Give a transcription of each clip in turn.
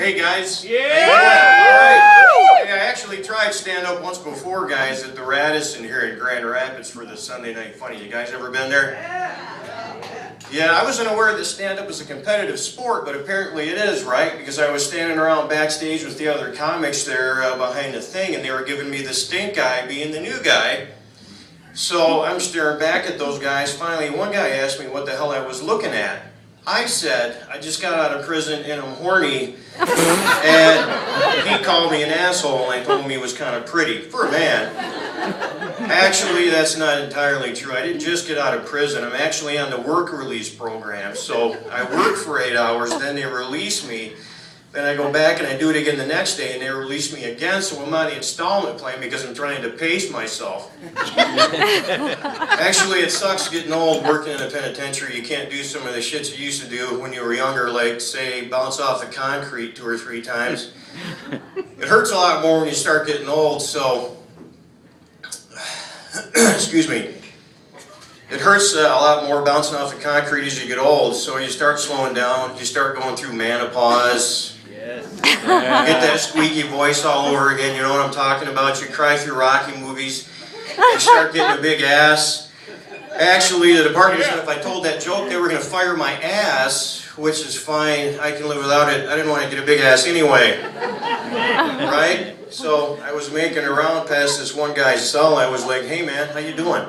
Hey guys. Yeah! All right. Hey, I actually tried stand-up once before, guys, at the Radisson here in Grand Rapids for the Sunday Night Funny. You guys ever been there? Yeah, I wasn't aware that stand-up was a competitive sport, but apparently it is, right? Because I was standing around backstage with the other comics there behind the thing, and they were giving me the stink eye being the new guy. So I'm staring back at those guys. Finally, one guy asked me what the hell I was looking at. I said, I just got out of prison and I'm horny, and he called me an asshole, and I told him he was kind of pretty, for a man. Actually, that's not entirely true. I didn't just get out of prison. I'm actually on the work release program. So I work for 8 hours, then they release me. Then I go back and I do it again the next day, and they release me again, so I'm on the installment plan because I'm trying to pace myself. Actually, it sucks getting old working in a penitentiary. You can't do some of the shits you used to do when you were younger, like, say, bounce off the concrete 2 or 3 times. It hurts a lot more when you start getting old, so... excuse me. It hurts a lot more bouncing off the concrete as you get old, so you start slowing down, you start going through menopause. Get that squeaky voice all over again, you know what I'm talking about. You cry through Rocky movies. You start getting a big ass. Actually, the department said if I told that joke, they were going to fire my ass, which is fine. I can live without it. I didn't want to get a big ass anyway. Right? So I was making a round past this one guy's cell. I was like, hey man, how you doing?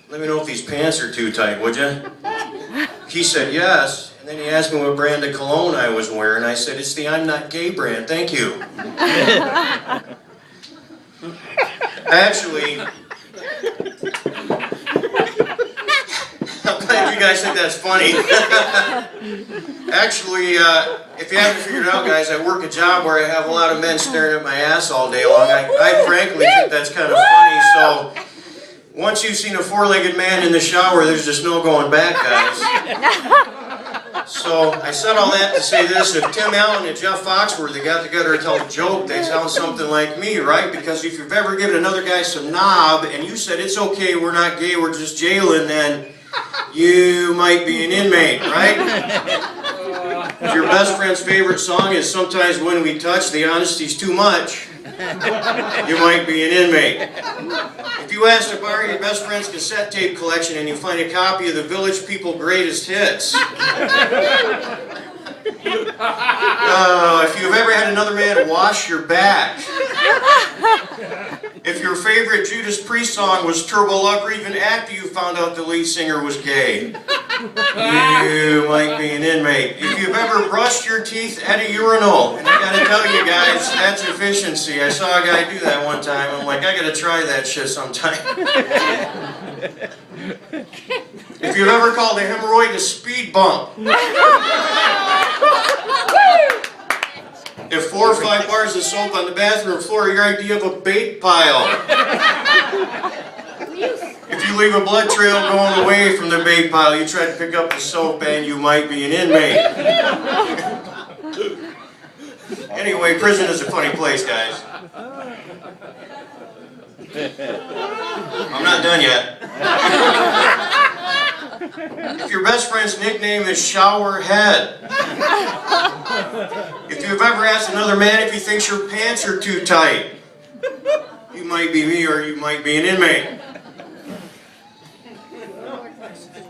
Let me know if these pants are too tight, would you? He said yes. And then he asked me what brand of cologne I was wearing. I said, it's the I'm Not Gay brand, thank you. Actually, I'm glad you guys think that's funny. Actually, if you haven't figured it out, guys, I work a job where I have a lot of men staring at my ass all day long. I frankly think that's kind of funny, so once you've seen a 4-legged man in the shower, there's just no going back, guys. So I said all that to say this: if Tim Allen and Jeff Foxworthy got together to tell a joke, they sound something like me, right? Because if you've ever given another guy some knob and you said, it's okay, we're not gay, we're just jailing, then you might be an inmate, right? If your best friend's favorite song is Sometimes When We Touch, the honesty's too much, you might be an inmate. If you ask to borrow your best friend's cassette tape collection and you find a copy of the Village People Greatest Hits, if you've ever had another man wash your back, if your favorite Judas Priest song was Turbo Lover even after you found out the lead singer was gay, you might be an inmate. If you've ever brushed your teeth at a urinal, and I gotta tell you guys, that's efficiency. I saw a guy do that one time. I'm like, I gotta try that shit sometime. If you've ever called a hemorrhoid a speed bump, if 4 or 5 bars of soap on the bathroom floor are your idea of a bait pile, if you leave a blood trail going away from the bait pile, you try to pick up the soap and you might be an inmate. Anyway, prison is a funny place, guys. I'm not done yet. If your best friend's nickname is Shower Head, if you've ever asked another man if he thinks your pants are too tight, you might be me or you might be an inmate.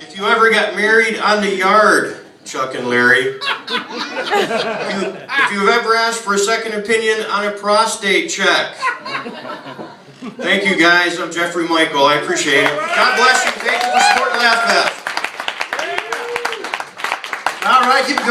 If you ever got married on the yard, Chuck and Larry, if you've ever asked for a second opinion on a prostate check, thank you guys. I'm Jeffery Michael. I appreciate it. God bless you. Thank you for supporting Laugh Fest. All right, keep going.